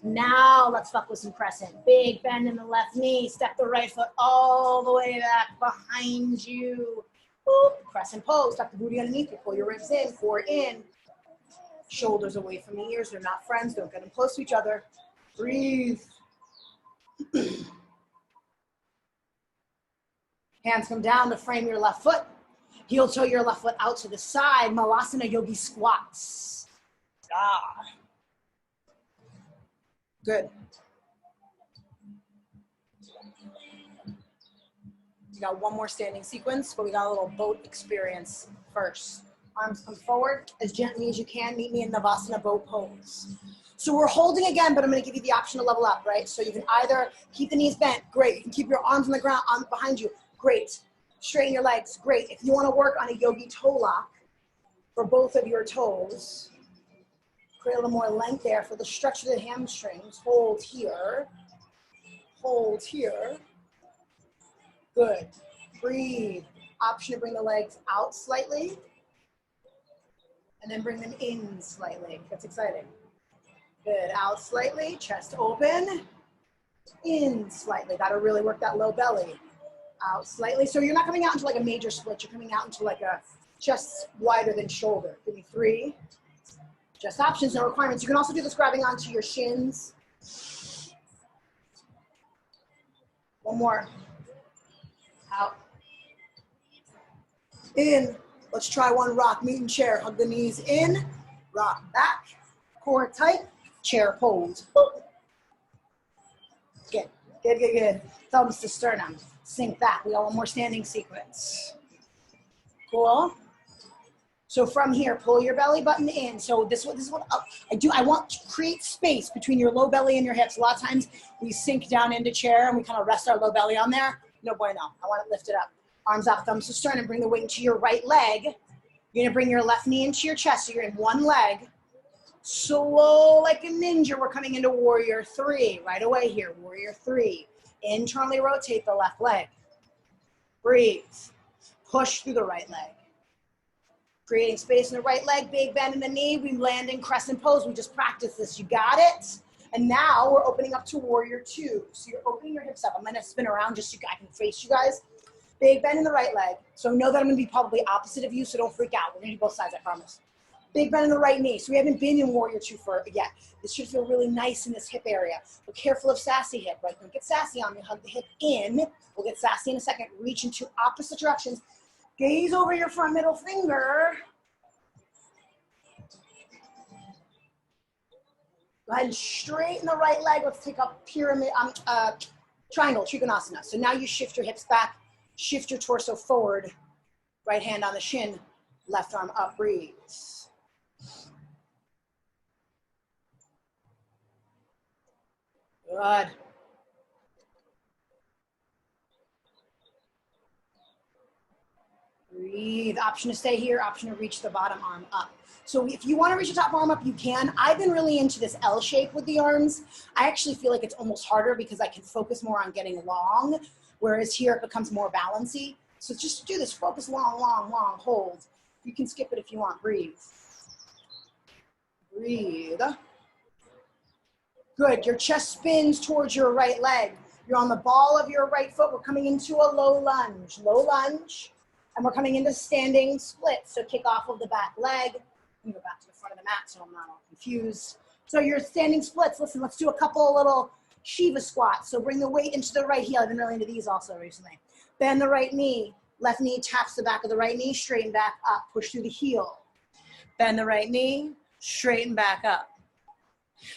Now let's fuck with some crescent. Big bend in the left knee. Step the right foot all the way back behind you. Boop. Crescent pose. Tuck the booty underneath you. Pull your ribs in. Core in. Shoulders away from the ears. They're not friends. Don't get them close to each other. Breathe. Hands come down to frame your left foot. Heel toe your left foot out to the side. Malasana yogi squats. Ah. Good. We got one more standing sequence, but we got a little boat experience first. Arms come forward as gently as you can. Meet me in Navasana boat pose. So we're holding again, but I'm going to give you the option to level up, right? So you can either keep the knees bent, great. You can keep your arms on the ground behind you, great. Straighten your legs, great. If you want to work on a yogi toe lock for both of your toes, Create a little more length there for the stretch of the hamstrings. Hold here. Hold here. Good. Breathe. Option to bring the legs out slightly. And then bring them in slightly. That's exciting. Good. Out slightly. Chest open. In slightly. Got to really work that low belly. Out slightly. So you're not coming out into like a major split. You're coming out into like a chest wider than shoulder. Give me 3. Just options, no requirements. You can also do this grabbing onto your shins. One more. Out. In. Let's try one rock, meet and chair. Hug the knees in. Rock back. Core tight. Chair pose. Good. Good, good, good. Thumbs to sternum. Sink back. We got one more standing sequence. Cool. So from here, pull your belly button in. So this is what I do. I want to create space between your low belly and your hips. A lot of times we sink down into chair and we kind of rest our low belly on there. No bueno. I want it lifted up. Arms out, thumbs to sternum. Bring the weight into your right leg. You're gonna bring your left knee into your chest. So you're in one leg. Slow like a ninja. We're coming into warrior 3. Right away here, warrior 3. Internally rotate the left leg. Breathe. Push through the right leg. Creating space in the right leg, big bend in the knee. We land in crescent pose. We just practiced this. You got it? And now we're opening up to warrior 2. So you're opening your hips up. I'm gonna spin around just so I can face you guys. Big bend in the right leg. So know that I'm gonna be probably opposite of you, so don't freak out. We're gonna do both sides, I promise. Big bend in the right knee. So we haven't been in warrior 2 yet. This should feel really nice in this hip area. But careful of sassy hip, right? Don't get sassy on me. Hug the hip in. We'll get sassy in a second. Reach into opposite directions. Gaze over your front middle finger. Go ahead and straighten the right leg. Let's take a pyramid, triangle, Trikonasana. So now you shift your hips back, shift your torso forward. Right hand on the shin, left arm up, breathe. Good. Breathe. Option to stay here, option to reach the bottom arm up. So if you want to reach the top arm up, you can. I've been really into this L shape with the arms. I actually feel like it's almost harder because I can focus more on getting long, whereas here it becomes more balancy. So just do this, focus long, long, long, hold. You can skip it if you want, breathe. Breathe. Good, your chest spins towards your right leg. You're on the ball of your right foot. We're coming into a low lunge, and we're coming into standing split. So kick off of the back leg. Go back to the front of the mat so I'm not all confused. So you're standing splits. Listen, let's do a couple little Shiva squats. So bring the weight into the right heel. I've been really into these also recently. Bend the right knee. Left knee taps the back of the right knee. Straighten back up. Push through the heel. Bend the right knee. Straighten back up.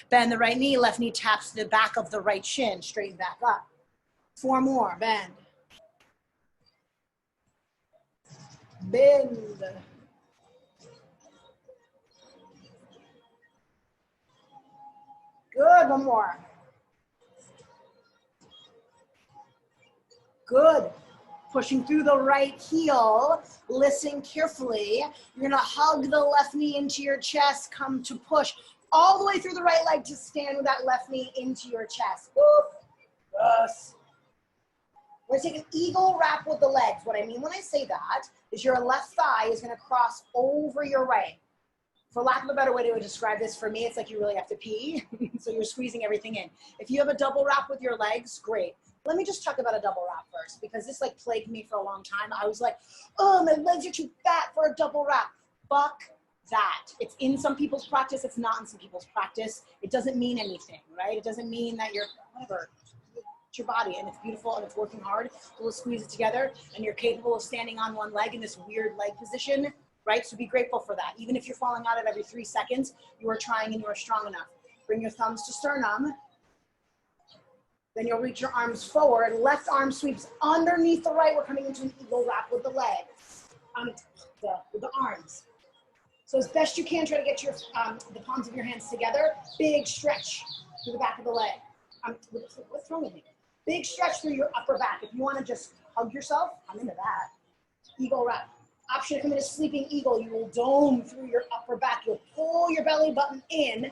Bend the right knee. Left knee taps the back of the right shin. Straighten back up. 4 more. Bend. Bend. Good, 1 more. Good. Pushing through the right heel. Listen carefully. You're gonna hug the left knee into your chest, come to push all the way through the right leg to stand with that left knee into your chest. Whoop. Yes. We're gonna take an eagle wrap with the legs. What I mean when I say that is your left thigh is gonna cross over your right. For lack of a better way to describe this, for me, it's like you really have to pee. So you're squeezing everything in. If you have a double wrap with your legs, great. Let me just talk about a double wrap first, because this like plagued me for a long time. I was like, oh, my legs are too fat for a double wrap. Fuck that. It's in some people's practice. It's not in some people's practice. It doesn't mean anything, right? It doesn't mean that you're, whatever. It's your body and it's beautiful and it's working hard. So we'll squeeze it together and you're capable of standing on one leg in this weird leg position. Right? So be grateful for that. Even if you're falling out of every 3 seconds, you are trying and you are strong enough. Bring your thumbs to sternum. Then you'll reach your arms forward. Left arm sweeps underneath the right. We're coming into an eagle wrap with the legs, with the arms. So as best you can, try to get your the palms of your hands together. Big stretch through the back of the leg. What's wrong with me? Big stretch through your upper back. If you want to just hug yourself, I'm into that. Eagle wrap. Option to come into sleeping eagle. You will dome through your upper back. You'll pull pull your belly button in,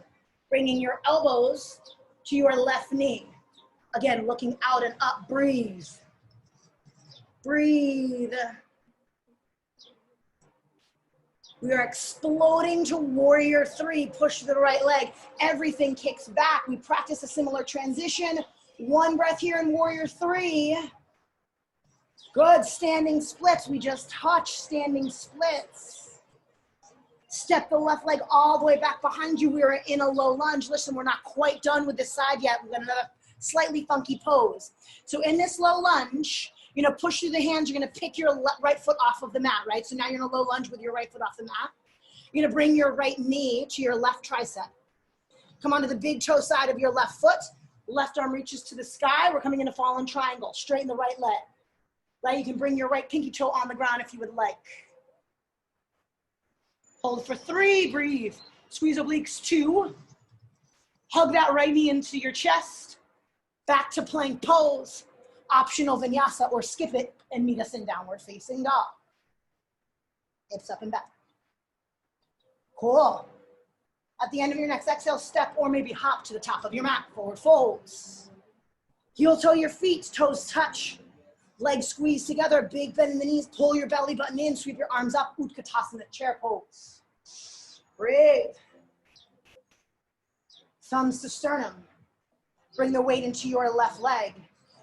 bringing your elbows to your left knee. Again, looking out and up, breathe. Breathe. We are exploding to warrior three. Push to the right leg. Everything kicks back. We practice a similar transition. One breath here in warrior three. Good, standing splits. We just touch standing splits. Step the left leg all the way back behind you. We're in a low lunge. Listen, we're not quite done with this side yet. We've got another slightly funky pose. So in this low lunge, you're gonna push through the hands. You're gonna pick your right foot off of the mat, right? So now you're in a low lunge with your right foot off the mat. You're gonna bring your right knee to your left tricep. Come onto the big toe side of your left foot. Left arm reaches to the sky. We're coming into fallen triangle. Straighten the right leg. Right, you can bring your right pinky toe on the ground if you would like. Hold for three, breathe. Squeeze obliques, two. Hug that right knee into your chest. Back to plank pose. Optional vinyasa, or skip it and meet us in downward facing dog. Hips up and back. Cool. At the end of your next exhale, step or maybe hop to the top of your mat. Forward folds. Heel toe your feet, toes touch. Legs squeeze together, big bend in the knees, pull your belly button in, sweep your arms up, Utkatasana, chair pose. Breathe. Thumbs to sternum. Bring the weight into your left leg.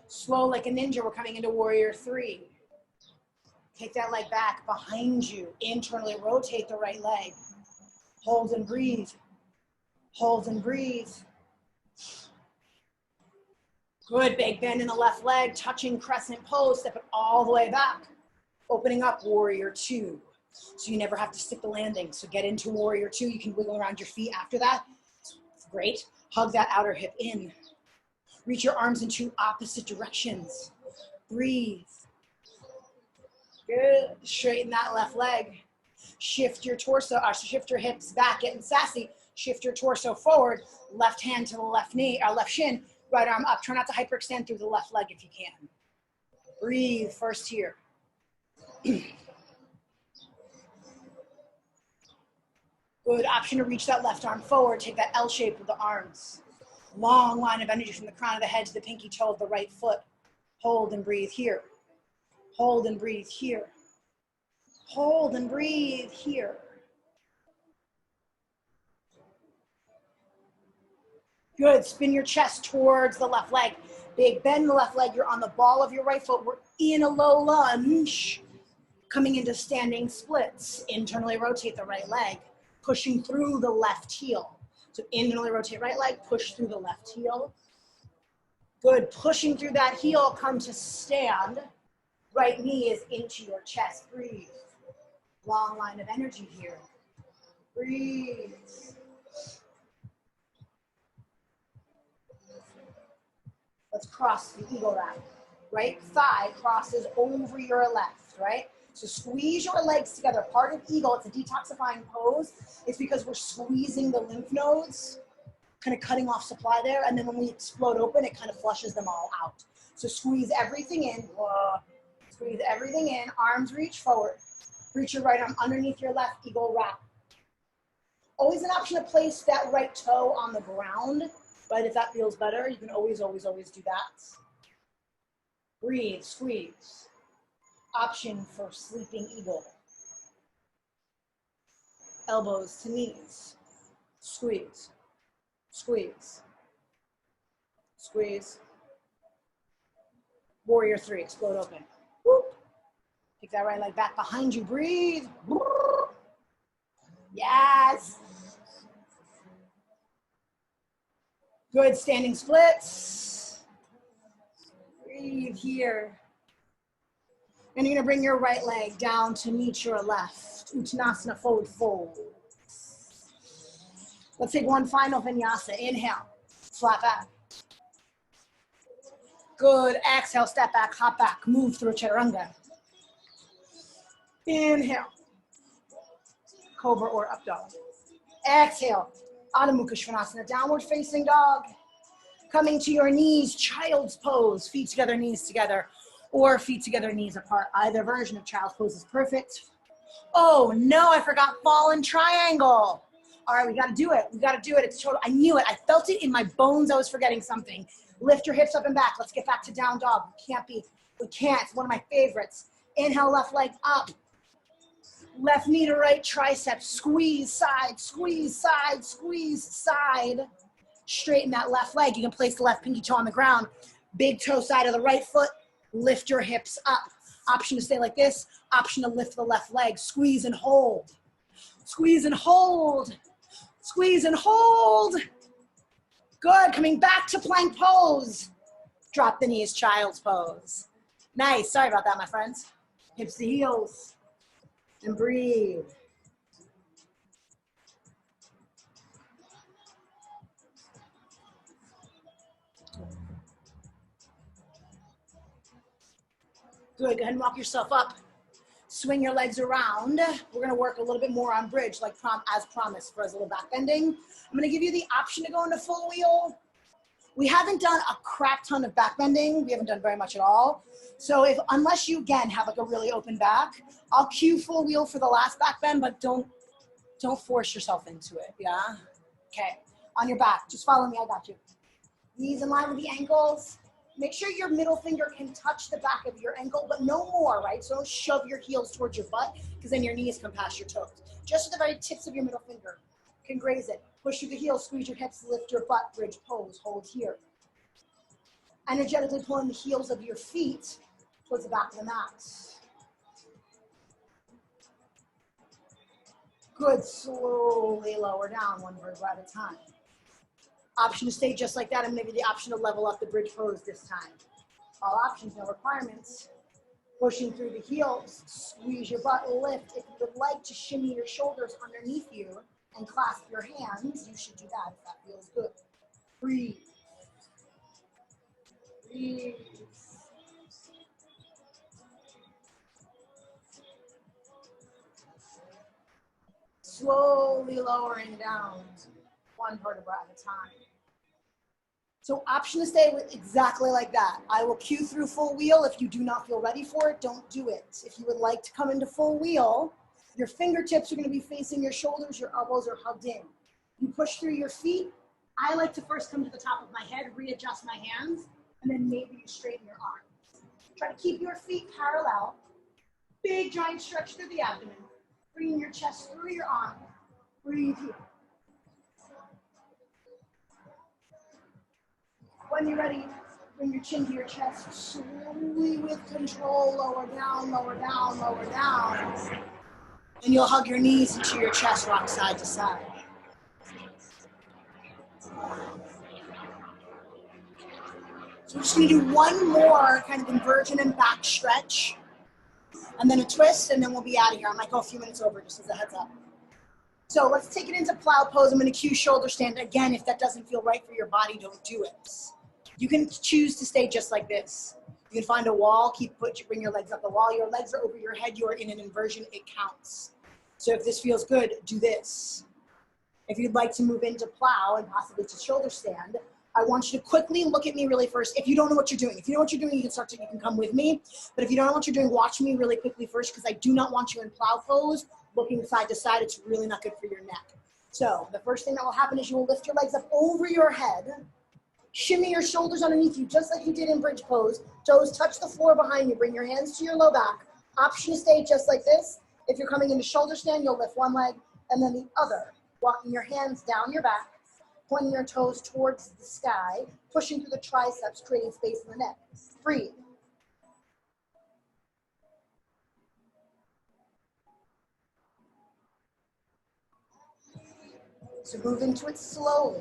Slow like a ninja, we're coming into warrior three. Take that leg back behind you. Internally rotate the right leg. Hold and breathe. Hold and breathe. Good, big bend in the left leg, touching crescent pose, step it all the way back. Opening up, warrior two. So you never have to stick the landing. So get into warrior two. You can wiggle around your feet after that. Great. Hug that outer hip in. Reach your arms in two opposite directions. Breathe. Good. Straighten that left leg. Shift your torso, shift your hips back, getting sassy. Shift your torso forward. Left hand to the left knee, left shin. Right arm up. Try not to hyperextend through the left leg if you can. Breathe first here. Good. Option to reach that left arm forward. Take that L shape with the arms. Long line of energy from the crown of the head to the pinky toe of the right foot. Hold and breathe here. Hold and breathe here. Hold and breathe here. Good, spin your chest towards the left leg. Big bend the left leg, you're on the ball of your right foot. We're in a low lunge. Coming into standing splits. Internally rotate the right leg. Pushing through the left heel. So internally rotate right leg, push through the left heel. Good, pushing through that heel, come to stand. Right knee is into your chest, breathe. Long line of energy here. Breathe. Let's cross the eagle wrap. Right thigh crosses over your left, right? So squeeze your legs together. Part of eagle, it's a detoxifying pose. It's because we're squeezing the lymph nodes, kind of cutting off supply there. And then when we explode open, it kind of flushes them all out. So squeeze everything in. Whoa. Squeeze everything in. Arms reach forward. Reach your right arm underneath your left, eagle wrap. Always an option to place that right toe on the ground. Right, if that feels better, you can always, always, always do that. Breathe, squeeze. Option for sleeping eagle. Elbows to knees. Squeeze, squeeze, squeeze. Warrior three, explode open. Whoop. Take that right leg back behind you, breathe. Yes. Good, standing splits. Breathe here. And you're gonna bring your right leg down to meet your left. Uttanasana, forward fold. Let's take one final vinyasa. Inhale, flat back. Good, exhale, step back, hop back, move through chaturanga. Inhale, cobra or up dog. Exhale, Adho Mukha Svanasana, downward facing dog. Coming to your knees, child's pose, feet together, knees together, or feet together, knees apart. Either version of child's pose is perfect. Oh no, I forgot fallen triangle. All right, we got to do it. We got to do it. It's total. I knew it. I felt it in my bones. I was forgetting something. Lift your hips up and back. Let's get back to down dog. We can't. It's one of my favorites. Inhale, left leg up. Left knee to right tricep. Squeeze side, squeeze side, squeeze side. Straighten that left leg. You can place the left pinky toe on the ground. Big toe side of the right foot. Lift your hips up. Option to stay like this. Option to lift the left leg. Squeeze and hold. Squeeze and hold. Squeeze and hold. Good. Coming back to plank pose. Drop the knees, child's pose. Nice. Sorry about that, my friends. Hips to heels. And breathe. Good. Go ahead and walk yourself up. Swing your legs around. We're going to work a little bit more on bridge, like as promised, for a little back bending. I'm going to give you the option to go into full wheel. We haven't done a crap ton of back bending. We haven't done very much at all. So unless you, again, have like a really open back, I'll cue full wheel for the last back bend, but don't force yourself into it, yeah? Okay, on your back. Just follow me, I got you. Knees in line with the ankles. Make sure your middle finger can touch the back of your ankle, but no more, right? So don't shove your heels towards your butt, because then your knees come past your toes. Just with the very tips of your middle finger can graze it. Push through the heels, squeeze your hips, lift your butt, bridge pose, hold here. Energetically pulling the heels of your feet towards the back of the mat. Good, slowly lower down, one vertebra at a time. Option to stay just like that, and maybe the option to level up the bridge pose this time. All options, no requirements. Pushing through the heels, squeeze your butt, lift. If you would like to shimmy your shoulders underneath you and clasp your hands, you should do that if that feels good. Breathe. Breathe. Slowly lowering down, one vertebra at a time. So option to stay with exactly like that. I will cue through full wheel. If you do not feel ready for it, don't do it. If you would like to come into full wheel, your fingertips are going to be facing your shoulders, your elbows are hugged in. You push through your feet. I like to first come to the top of my head, readjust my hands, and then maybe you straighten your arms. Try to keep your feet parallel. Big giant stretch through the abdomen. Bringing your chest through your arm. Breathe here. When you're ready, bring your chin to your chest. Slowly with control, lower down, lower down, lower down. And you'll hug your knees into your chest, rock side to side. So we're just gonna do one more kind of inversion and back stretch. And then a twist, and then we'll be out of here. I might go a few minutes over, just as a heads up. So let's take it into plow pose. I'm gonna cue shoulder stand. Again, if that doesn't feel right for your body, don't do it. You can choose to stay just like this. You can find a wall, bring your legs up the wall. Your legs are over your head, you are in an inversion, it counts. So if this feels good, do this. If you'd like to move into plow and possibly to shoulder stand, I want you to quickly look at me really first. If you don't know what you're doing, if you know what you're doing, you can come with me. But if you don't know what you're doing, watch me really quickly first, because I do not want you in plow pose, looking side to side. It's really not good for your neck. So the first thing that will happen is you will lift your legs up over your head, shimmy your shoulders underneath you, just like you did in bridge pose. Toes touch the floor behind you. Bring your hands to your low back. Option to stay just like this. If you're coming into shoulder stand, you'll lift one leg and then the other. Walking your hands down your back, pointing your toes towards the sky, pushing through the triceps, creating space in the neck. Breathe. So move into it slowly.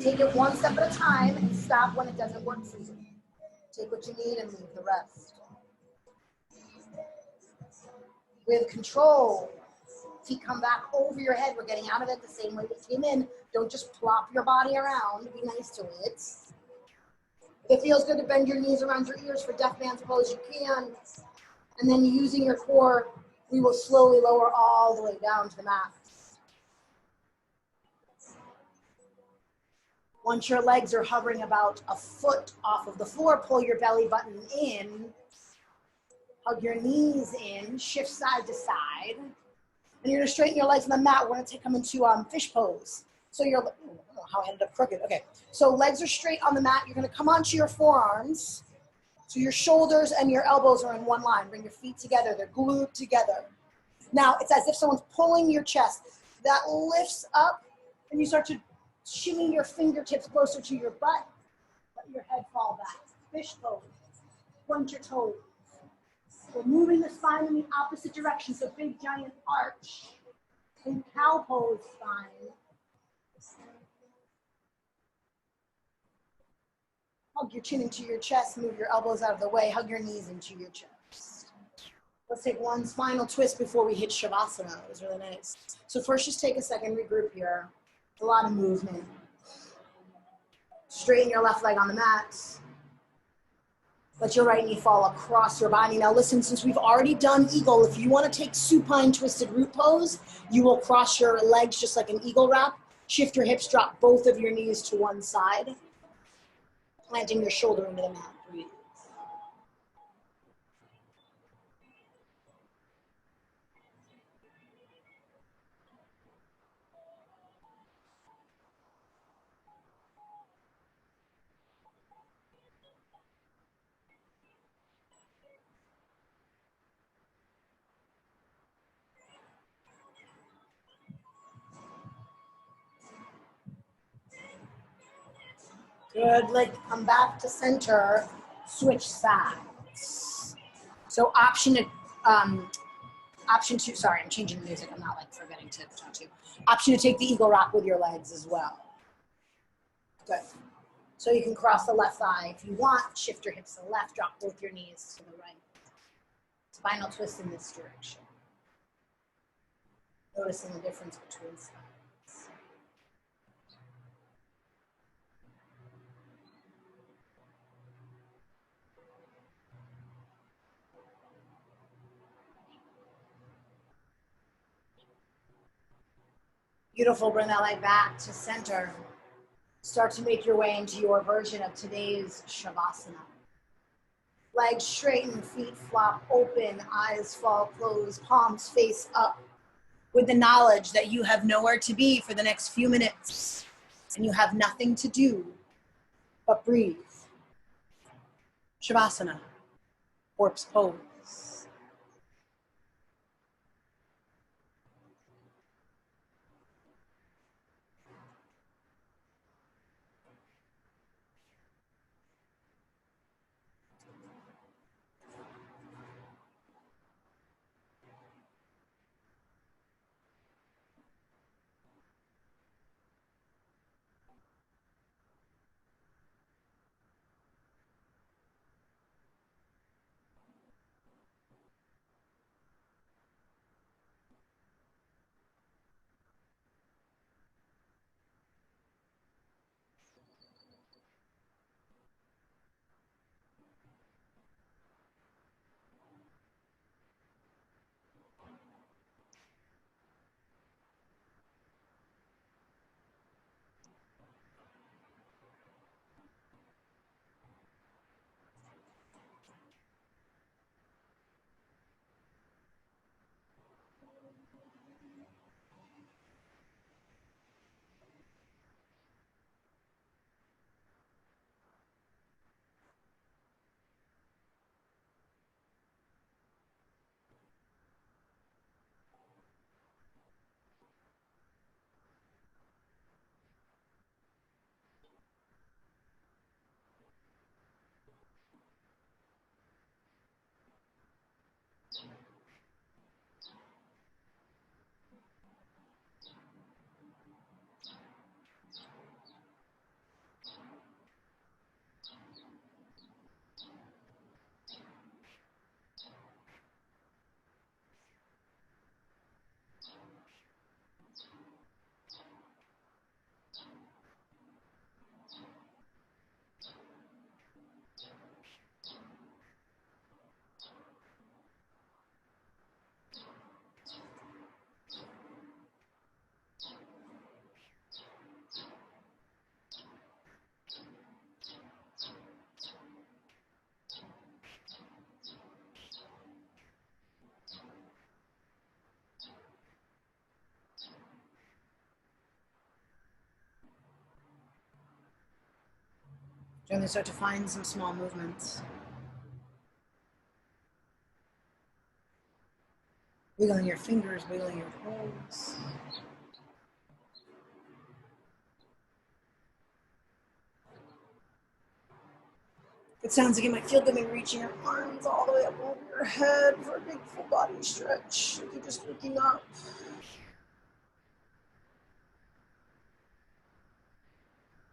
Take it one step at a time and stop when it doesn't work for you. Take what you need and leave the rest. With control, feet come back over your head. We're getting out of it the same way we came in. Don't just plop your body around. Be nice to it. If it feels good to bend your knees around your ears for deaf man's pose, you can. And then using your core, we will slowly lower all the way down to the mat. Once your legs are hovering about a foot off of the floor, pull your belly button in, hug your knees in, shift side to side. And you're gonna straighten your legs on the mat. We're gonna take them into fish pose. So you're, I don't know how I ended up crooked. Okay, so legs are straight on the mat. You're gonna come onto your forearms. So your shoulders and your elbows are in one line. Bring your feet together. They're glued together. Now it's as if someone's pulling your chest. That lifts up, and you start to shimmy your fingertips closer to your butt. Let your head fall back. Fish pose. Point your toes. We're moving the spine in the opposite direction, so big giant arch. In cow pose spine. Hug your chin into your chest, move your elbows out of the way, hug your knees into your chest. Let's take one final twist before we hit Shavasana. It was really nice. So first just take a second, regroup here. A lot of movement. Straighten your left leg on the mat. Let your right knee fall across your body. Now listen, since we've already done eagle, if you want to take supine twisted root pose, you will cross your legs just like an eagle wrap. Shift your hips, drop both of your knees to one side. Planting your shoulder into the mat. Breathe. Good, leg come back to center, switch sides. So option two, sorry, I'm changing the music, I'm not like forgetting to talk to you. Option to take the eagle rock with your legs as well. Good. So you can cross the left thigh if you want, shift your hips to the left, drop both your knees to the right. Spinal twist in this direction. Noticing the difference between sides. Beautiful, bring that leg back to center. Start to make your way into your version of today's Shavasana. Legs straighten, feet flop open, eyes fall closed, palms face up, with the knowledge that you have nowhere to be for the next few minutes and you have nothing to do but breathe. Shavasana, corpse pose. Gently start to find some small movements. Wiggling your fingers, wiggling your toes. It sounds like you might feel good in reaching your arms all the way up over your head for a big full body stretch. If you're just looking up.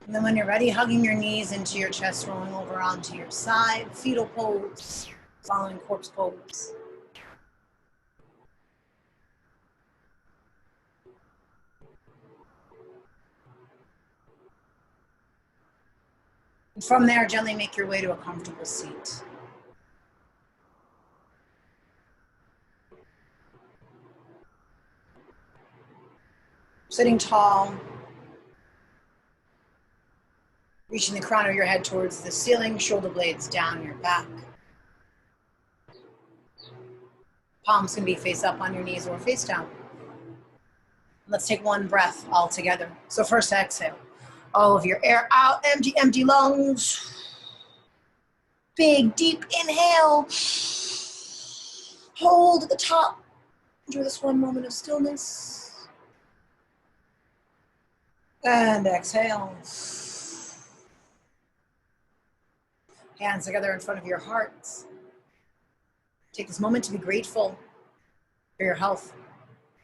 And then when you're ready, hugging your knees into your chest, rolling over onto your side, fetal pose, following corpse pose. And from there, gently make your way to a comfortable seat. Sitting tall, reaching the crown of your head towards the ceiling, shoulder blades down your back. Palms can be face up on your knees or face down. Let's take one breath all together. So first exhale. All of your air out, empty, empty lungs. Big, deep inhale. Hold at the top. Enjoy this one moment of stillness. And exhale. Hands together in front of your heart. Take this moment to be grateful for your health,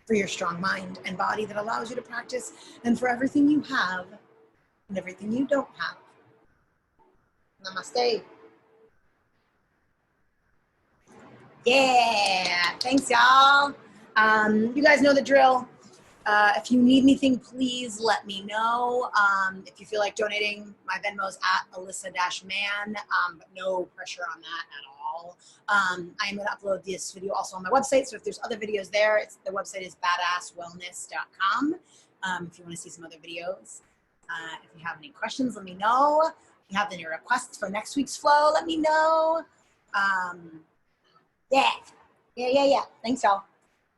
for your strong mind and body that allows you to practice, and for everything you have and everything you don't have. Namaste. Yeah, thanks y'all. You guys know the drill. If you need anything, please let me know. If you feel like donating, my Venmo's at Alyssa-Man, but no pressure on that at all. I am going to upload this video also on my website, so if there's other videos there, the website is badasswellness.com. If you want to see some other videos. If you have any questions, let me know. If you have any requests for next week's flow, let me know. Yeah. Thanks, y'all.